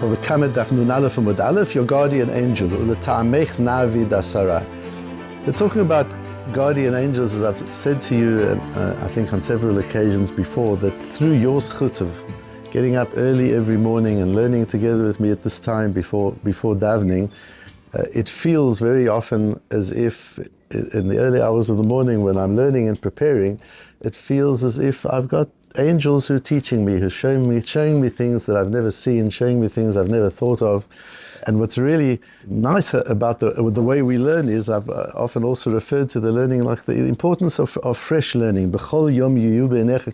Bava Kamma Daf Nun Aleph Amud Aleph, your guardian angel, ולטעמך נעביד עשרה. They're talking about guardian angels, as I've said to you, I think on several occasions before, that through your zchut of getting up early every morning and learning together with me at this time before davening, it feels very often as if in the early hours of the morning when I'm learning and preparing, it feels as if I've got angels who are teaching me, who are showing me things that I've never seen, showing me things I've never thought of. And what's really nice about the way we learn is, I've often also referred to the learning like the importance of fresh learning. B'chol yom yiyu b'einecha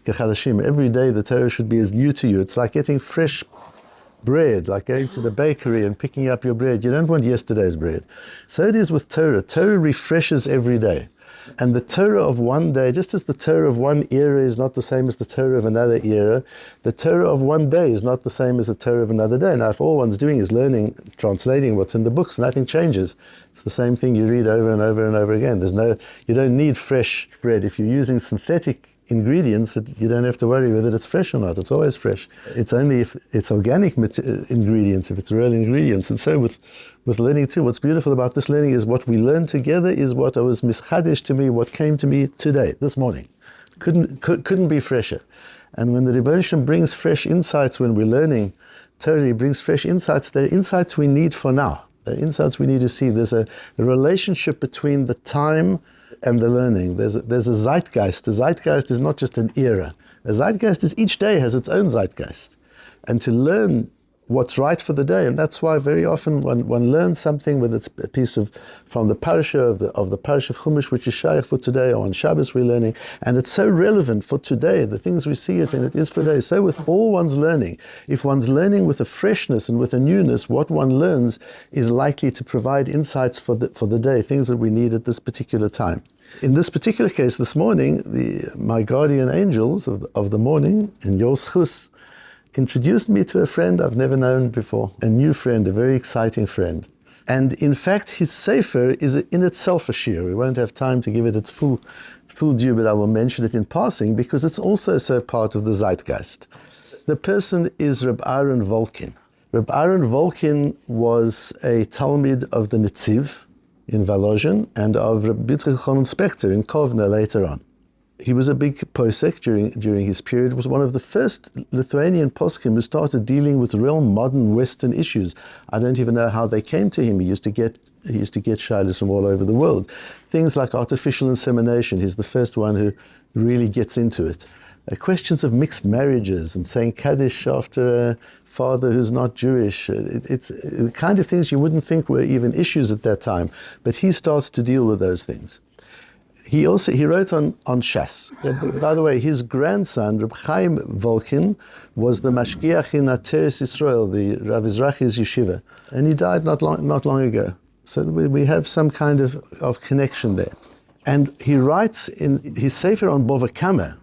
kechadashim. Every day the Torah should be as new to you. It's like getting fresh bread, like going to the bakery and picking up your bread. You don't want yesterday's bread. So it is with Torah. Torah refreshes every day. And the Torah of one day, just as the Torah of one era is not the same as the Torah of another era, the Torah of one day is not the same as the Torah of another day. Now, if all one's doing is learning, translating what's in the books, nothing changes. It's the same thing you read over and over and over again. You don't need fresh bread. If you're using synthetic ingredients, you don't have to worry whether it's fresh or not. It's always fresh. It's only if it's organic ingredients, if it's real ingredients. And so with learning too, what's beautiful about this learning is what we learn together is what was mischadesh to me, what came to me today, this morning. Couldn't be fresher. And when the Rebbeinu Shalom brings fresh insights when we're learning, Torah, he brings fresh insights. They're insights we need for now. They're insights we need to see. There's a relationship between the time and the learning. There's a zeitgeist. The zeitgeist is not just an era. A zeitgeist is each day has its own zeitgeist. And to learn what's right for the day, and that's why very often one learns something, whether it's a piece from the parasha of the parasha of Chumash, which is shaykh for today, or on Shabbos we're learning, and it's so relevant for today, the things we see it, and it is for today. So with all one's learning, if one's learning with a freshness and with a newness, what one learns is likely to provide insights for the day, things that we need at this particular time. In this particular case this morning, my guardian angels of the morning, in your zchus, introduced me to a friend I've never known before, a new friend, a very exciting friend. And in fact, his sefer is in itself a shiur. We won't have time to give it its full due, but I will mention it in passing because it's also so part of the zeitgeist. The person is Rabbi Iron Vulin. Rabbi Iron Vulin was a talmid of the Netziv in Volozhin and of Rabbi Spektor in Kovna later on. He was a big posek during his period. Was one of the first Lithuanian poskim who started dealing with real modern Western issues. I don't even know how they came to him. He used to get shilas from all over the world. Things like artificial insemination. He's the first one who really gets into it. Questions of mixed marriages and saying Kaddish after a father who's not Jewish. It's the kind of things you wouldn't think were even issues at that time. But he starts to deal with those things. He wrote on Shas. By the way, his grandson, Reb Chaim Vulin, was the mashgiach in Ateres Yisrael, the Rav Izrachi's yeshiva, and he died not long ago. So we have some kind of connection there. And he writes in his sefer on Bava Kamma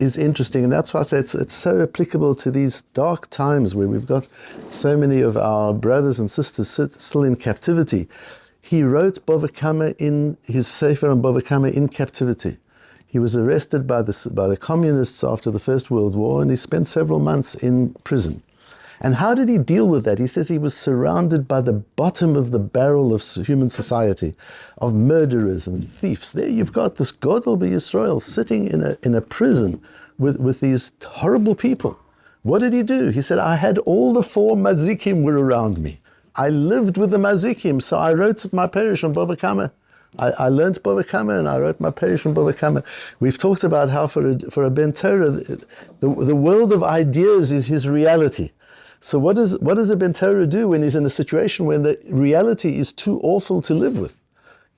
is interesting, and that's why I say it's so applicable to these dark times where we've got so many of our brothers and sisters still in captivity. He wrote Bava Kamma in his sefer on Bava Kamma in captivity. He was arrested by the communists after the First World War, and he spent several months in prison. And how did he deal with that? He says he was surrounded by the bottom of the barrel of human society, of murderers and thieves. There you've got this Godel B'Yisrael sitting in a prison with these horrible people. What did he do? He said, I had all the four mazikim were around me. I lived with the mazikim, so I wrote my parish on Bava Kamma. I learned Bava Kamma and I wrote my parish on Bava Kamma. We've talked about how for a Ben Torah, the world of ideas is his reality. So what does a Ben Torah do when he's in a situation when the reality is too awful to live with?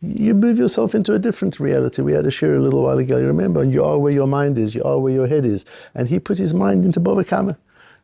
You move yourself into a different reality. We had a shir a little while ago, you remember, and you are where your mind is, you are where your head is. And he put his mind into Bava Kamma.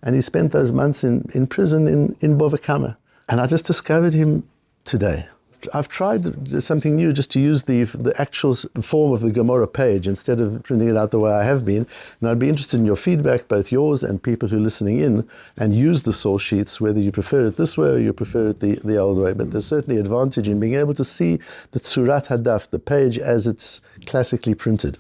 And he spent those months in prison in Bava Kamma. And I just discovered him today. I've tried something new, just to use the actual form of the Gemara page instead of printing it out the way I have been. And I'd be interested in your feedback, both yours and people who are listening in, and use the source sheets, whether you prefer it this way or you prefer it the old way. But there's certainly advantage in being able to see the Tzurat Hadaf, the page as it's classically printed.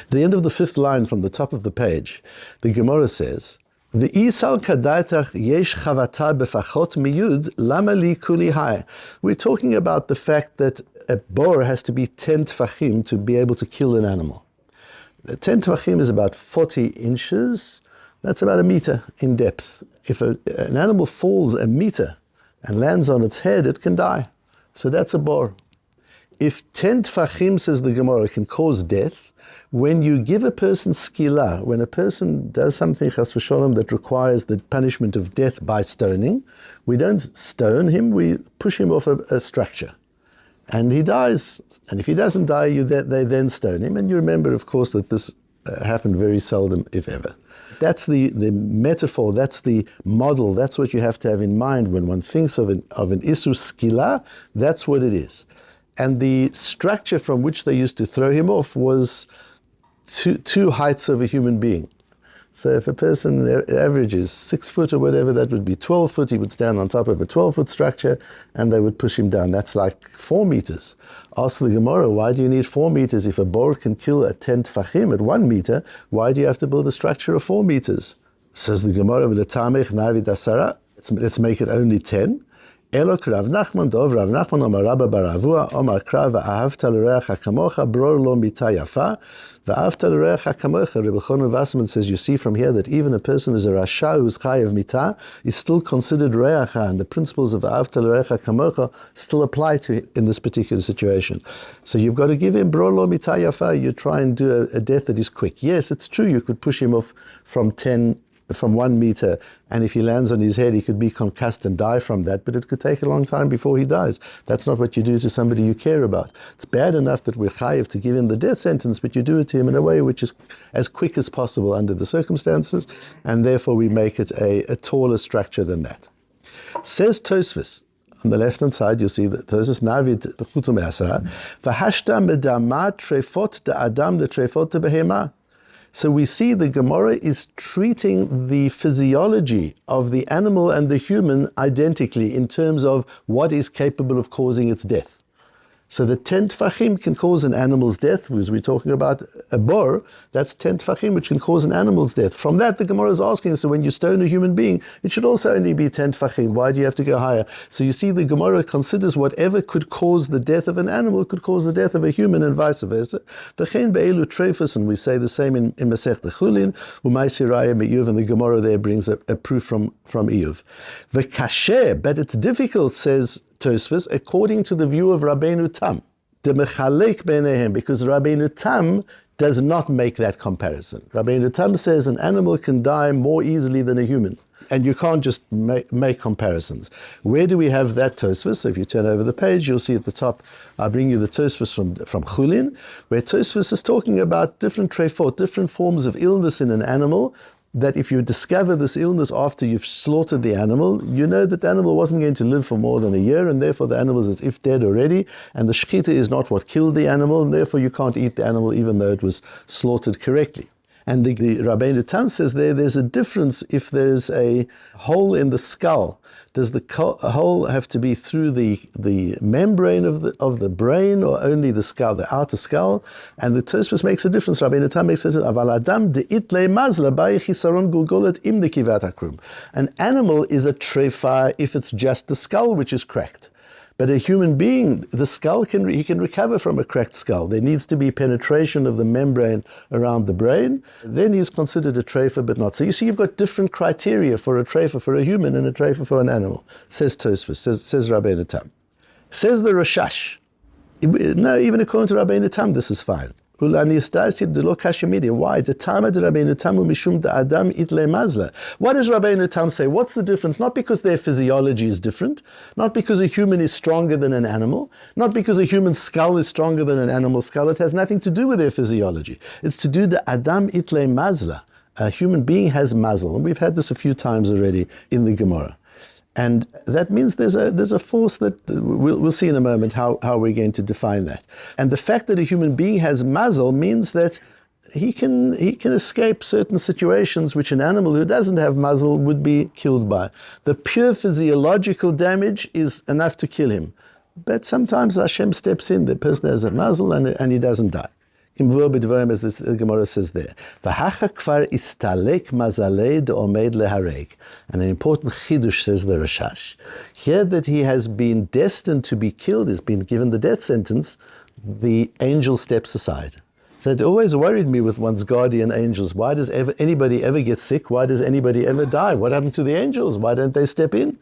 The end of the fifth line from the top of the page, the Gemara says, V'isal kadaitach yesh chavata befachot miyud lama li kuli hai. We're talking about the fact that a bor has to be 10 tfachim to be able to kill an animal. 10 tfachim is about 40 inches. That's about a meter in depth. If an animal falls a meter and lands on its head, it can die. So that's a bor. If 10 tfachim, says the Gemara, can cause death, when you give a person skila, when a person does something chas v'sholom that requires the punishment of death by stoning, we don't stone him, we push him off a structure. And he dies. And if he doesn't die, they then stone him. And you remember, of course, that this happened very seldom, if ever. That's the metaphor, that's the model, that's what you have to have in mind when one thinks of an isur skila, that's what it is. And the structure from which they used to throw him off was two heights of a human being. So if a person averages 6 foot or whatever, that would be 12 foot. He would stand on top of a 12-foot structure and they would push him down. That's like 4 meters. Ask the Gemara, why do you need 4 meters? If a boar can kill at 10 tfachim at 1 meter, why do you have to build a structure of 4 meters? Says the Gemara, ולטעמך נעביד עשרה. Let's make it only 10. אלוק רב נחמן דוב רב נחמן אומר רבא בר אבוה אומר קרא ואהבת לרעך כמוך ברור לו מיתה יפה ואהבת לרעך כמוך. Rabbi Yochanan Wasserman says, you see from here that even a person who's a rasha who's chayav mitah is still considered reacha, and the principles of ahavta l'reacha kamocha still apply to in this particular situation. So you've got to give him bror lo mitah yafa. You try and do a death that is quick. Yes, it's true, you could push him off from 1 meter, and if he lands on his head, he could be concussed and die from that, but it could take a long time before he dies. That's not what you do to somebody you care about. It's bad enough that we're chayiv to give him the death sentence, but you do it to him in a way which is as quick as possible under the circumstances, and therefore we make it a taller structure than that. Says Tosfos, on the left-hand side, you'll see that Tosfos Na'avid b'chutum c'asara, v'hashta medama trefot da'adam le'trefot da'behema. So we see the Gemara is treating the physiology of the animal and the human identically in terms of what is capable of causing its death. So the 10 tfachim can cause an animal's death, because we're talking about a bor, that's 10 tfachim which can cause an animal's death. From that, the Gemara is asking, so when you stone a human being, it should also only be 10 tfachim. Why do you have to go higher? So you see, the Gemara considers whatever could cause the death of an animal could cause the death of a human, and vice versa. V'chein be'elu trefus, and we say the same in Masech Chulin, u'maisi raya me'iyuv, and the Gemara there brings a proof from Iyuv. V'kasheh, but it's difficult, says Tosfos, according to the view of Rabbeinu Tam, because Rabbeinu Tam does not make that comparison. Rabbeinu Tam says an animal can die more easily than a human, and you can't just make comparisons. Where do we have that Tosfos? So if you turn over the page, you'll see at the top, I bring you the Tosfos from Chulin, where Tosfos is talking about different trefot, different forms of illness in an animal, that if you discover this illness after you've slaughtered the animal, you know that the animal wasn't going to live for more than a year, and therefore the animal is as if dead already, and the shechita is not what killed the animal, and therefore you can't eat the animal even though it was slaughtered correctly. And the Rabbeinu Tam says there's a difference if there's a hole in the skull. Does the hole have to be through the membrane of the brain, or only the skull, the outer skull? And the Tosfos makes a difference. Rabbeinu Tam makes it, Aval Adam de'it le'mazla bai chisaron gulgolet im nekivat hakrum. An animal is a trefa if it's just the skull which is cracked. But a human being, the skull he can recover from a cracked skull. There needs to be penetration of the membrane around the brain. Then he's considered a treifa, but not. So you see, you've got different criteria for a treifa for a human and a treifa for an animal. Says Tosfos, says Rabbeinu Tam. Says the Rashash. No, even according to Rabbeinu Tam, this is fine. Why? What does Rabbeinu Tam say? What's the difference? Not because their physiology is different, not because a human is stronger than an animal, not because a human skull is stronger than an animal skull. It has nothing to do with their physiology. It's to do the Adam itle mazla. A human being has mazel, and we've had this a few times already in the Gemara. And that means there's a force that we'll see in a moment how we're going to define that. And the fact that a human being has mazel means that he can escape certain situations which an animal who doesn't have mazel would be killed by. The pure physiological damage is enough to kill him. But sometimes Hashem steps in, the person has a mazel and he doesn't die. As this Gemara says there. And an important chidush, says the Rashash. Here that he has been destined to be killed, has been given the death sentence, the angel steps aside. So it always worried me with one's guardian angels. Why does anybody ever get sick? Why does anybody ever die? What happened to the angels? Why don't they step in?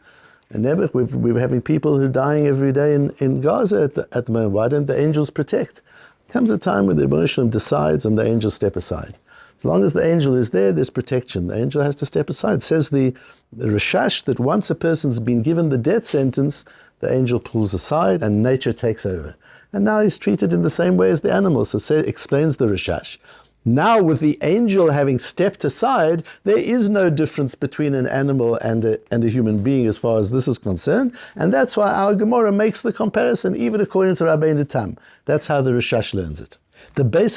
And never, we're having people who are dying every day in Gaza at the moment. Why don't the angels protect? Comes a time when the Rebbeinu Shalom decides and the angels step aside. As long as the angel is there, there's protection. The angel has to step aside. It says the Rashash that once a person's been given the death sentence, the angel pulls aside and nature takes over. And now he's treated in the same way as the animals. So explains the Rashash. Now with the angel having stepped aside, there is no difference between an animal and a human being as far as this is concerned. And that's why our Gemara makes the comparison, even according to Rabbi Lapin. That's how the Rashash learns it. The Rabbi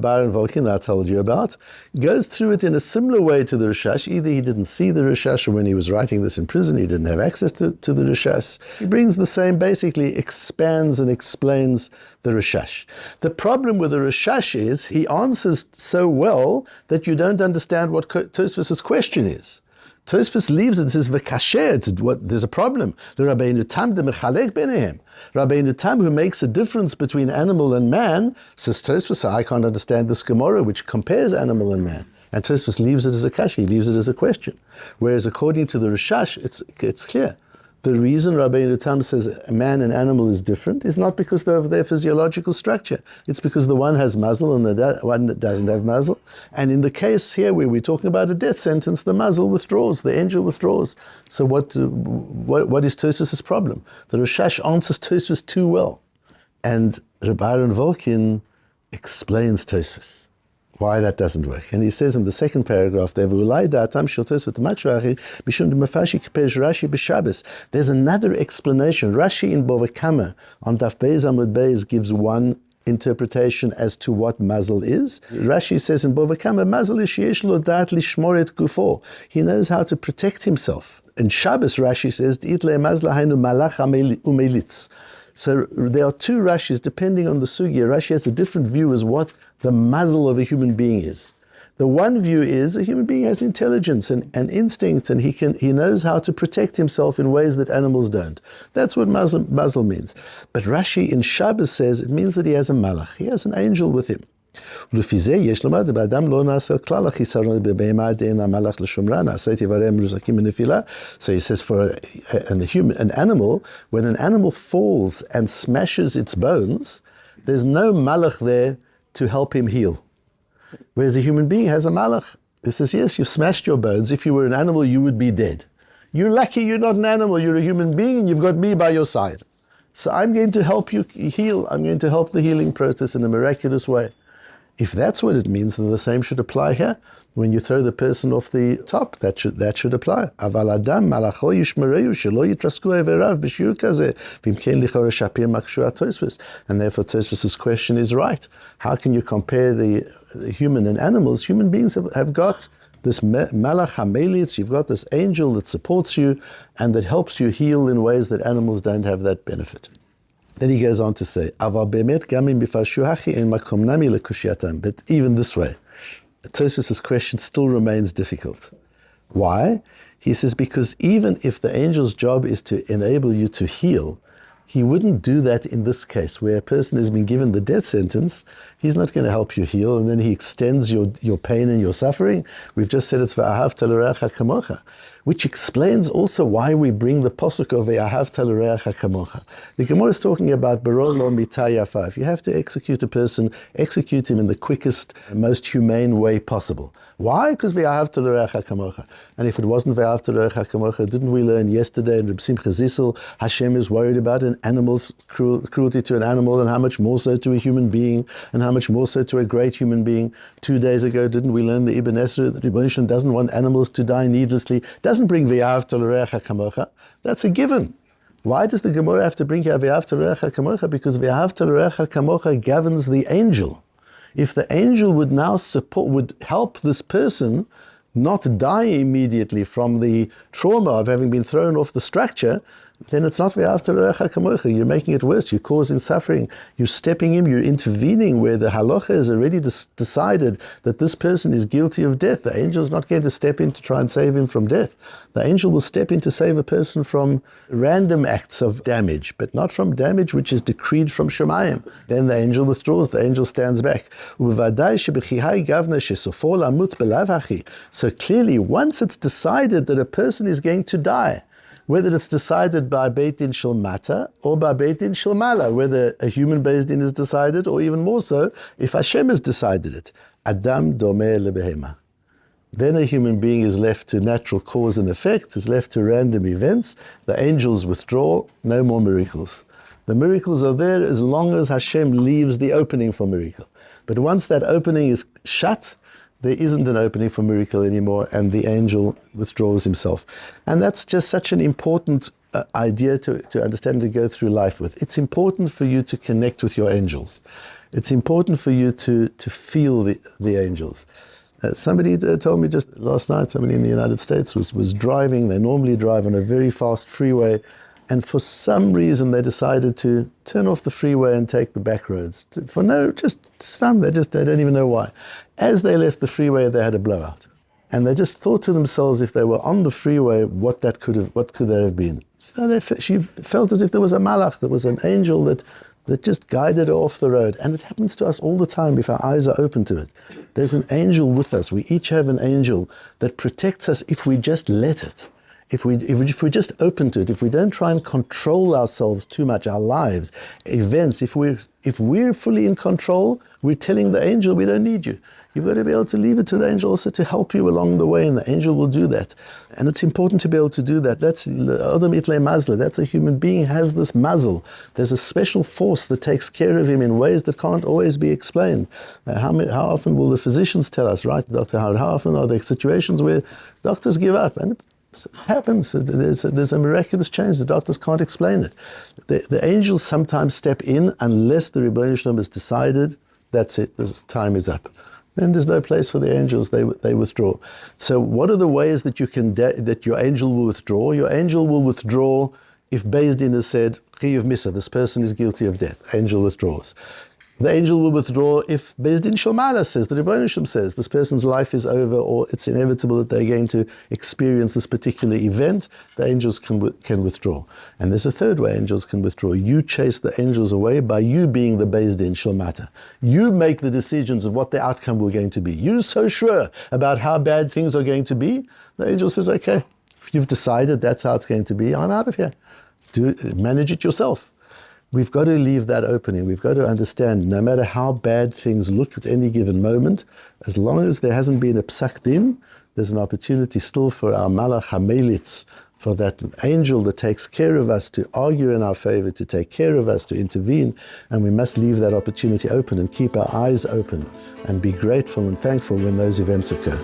Iron Vulin that I told you about goes through it in a similar way to the Rashash. Either he didn't see the Rashash, or when he was writing this in prison, he didn't have access to the Rashash. He brings the same, basically expands and explains the Rashash. The problem with the Rashash is he answers so well that you don't understand what Tosfos' question is. Tosfos leaves it and says, there's a problem. The Rabbeinu Tam de mechalek benehem. Rabbeinu Tam, who makes a difference between animal and man, says Tosfos, I can't understand this Gemara, which compares animal and man. And Tosfos leaves it as a kasha, he leaves it as a question. Whereas according to the Rashash, it's clear. The reason Rabbeinu Tam says a man and animal is different is not because of their physiological structure. It's because the one has mazel and the one doesn't have mazel. And in the case here where we're talking about a death sentence, the mazel withdraws, the angel withdraws. So what is Tosfos' problem? The Rashash answers Tosfos too well. And Rabbi Iron Vulin explains Tosfos why that doesn't work. And he says in the second paragraph there, there's another explanation. Rashi in Bava Kamma on Daf Beis Amud Beis gives one interpretation as to what mazel is. Rashi says in Bava Kamma, mazel is sheyesh lo da'at lishmor et gufo. He knows how to protect himself. In Shabbos, Rashi says, Itle mazla hainu malach umelitz. So there are two Rashis depending on the sugya. Rashi has a different view as what the mazel of a human being is. The one view is a human being has intelligence and instinct, and he knows how to protect himself in ways that animals don't. That's what mazel means. But Rashi in Shabbos says it means that he has a malach. He has an angel with him. So he says for an animal, when an animal falls and smashes its bones, there's no malach there to help him heal. Whereas a human being has a malach who says, yes, you've smashed your bones. If you were an animal, you would be dead. You're lucky you're not an animal. You're a human being and you've got me by your side. So I'm going to help you heal. I'm going to help the healing process in a miraculous way. If that's what it means, then the same should apply here. When you throw the person off the top, that should apply. Aval adam malacho yishmereu shelo yitrasku everav b'shiur kazeh v'imkein lichora shapir makshua Tosfos. And therefore Tosfos' question is right. How can you compare the human and animals? Human beings have got this malach hamelitz, you've got this angel that supports you and that helps you heal in ways that animals don't have that benefit. Then he goes on to say, but even this way, Tosfos' question still remains difficult. Why? He says, because even if the angel's job is to enable you to heal, he wouldn't do that in this case, where a person has been given the death sentence. He's not going to help you heal, and then he extends your pain and your suffering. We've just said it's v'ahavta l'reacha kamocha, which explains also why we bring the posuk of v'ahavta l'reacha kamocha. The Gemara is talking about baro lo mitah yafa. If you have to execute a person, execute him in the quickest, most humane way possible. Why? Because v'ahavta l'reacha kamocha. And if it wasn't v'ahavta l'reacha kamocha, didn't we learn yesterday in Reb Simcha Zissel, Hashem is worried about an animal's cruelty to an animal, and how much more so to a human being, and how much more so to a great human being. 2 days ago, didn't we learn the Ibn Esra that Rebbeinu Shalom doesn't want animals to die needlessly, doesn't bring v'ahavta l'reacha kamocha. That's a given. Why does the Gemara have to bring here v'ahavta l'reacha kamocha? Because v'ahavta l'reacha kamocha governs the angel. If the angel would now would help this person not die immediately from the trauma of having been thrown off the structure, then it's not ve'ahavta l'orecha kamocha. You're making it worse. You're causing suffering. You're stepping in. You're intervening where the halacha has already decided that this person is guilty of death. The angel is not going to step in to try and save him from death. The angel will step in to save a person from random acts of damage, but not from damage which is decreed from Shemayim. Then the angel withdraws. The angel stands back. So clearly, once it's decided that a person is going to die, whether it's decided by Beit Din Shel Mata or by Beit Din Shel Mala, whether a human Beis Din is decided, or even more so, if Hashem has decided it, Adam domeh lebehema. Then a human being is left to natural cause and effect, is left to random events. The angels withdraw, no more miracles. The miracles are there as long as Hashem leaves the opening for miracle. But once that opening is shut, there isn't an opening for miracle anymore, and the angel withdraws himself. And that's just such an important idea to understand, to go through life with. It's important for you to connect with your angels. It's important for you to feel the angels. Somebody told me just last night, somebody in the United States was driving. They normally drive on a very fast freeway, and for some reason they decided to turn off the freeway and take the back roads. They don't even know why. As they left the freeway, they had a blowout. And they just thought to themselves, if they were on the freeway, what could they have been? So she felt as if there was a malach, there was an angel that just guided her off the road. And it happens to us all the time if our eyes are open to it. There's an angel with us. We each have an angel that protects us if we just let it. If we just open to it, if we don't try and control ourselves too much, our lives, events, if we're fully in control, we're telling the angel, we don't need you. You've got to be able to leave it to the angel also to help you along the way, and the angel will do that. And it's important to be able to do that. That's Adam itle mazla. That's a human being has this mazel. There's a special force that takes care of him in ways that can't always be explained. How often will the physicians tell us, right, Dr. Howard, how often are there situations where doctors give up? And it happens. There's a miraculous change. The doctors can't explain it. The angels sometimes step in unless the Rebbeinu Shalom has decided, that's it, this time is up. Then there's no place for the angels, they withdraw. So what are the ways that that your angel will withdraw? Your angel will withdraw if Beis Din has said, Chiyuv Misa, this person is guilty of death. Angel withdraws. The angel will withdraw if Beis Din Shel Mala says, the Rebbeinu Shalom says, this person's life is over, or it's inevitable that they're going to experience this particular event. The angels can withdraw. And there's a third way angels can withdraw. You chase the angels away by you being the Beis Din Shel Mata. You make the decisions of what the outcome will going to be. You're so sure about how bad things are going to be. The angel says, okay, if you've decided that's how it's going to be, I'm out of here. Manage it yourself. We've got to leave that opening. We've got to understand, no matter how bad things look at any given moment, as long as there hasn't been a psak din, there's an opportunity still for our malach hamelitz, for that angel that takes care of us, to argue in our favor, to take care of us, to intervene. And we must leave that opportunity open and keep our eyes open and be grateful and thankful when those events occur.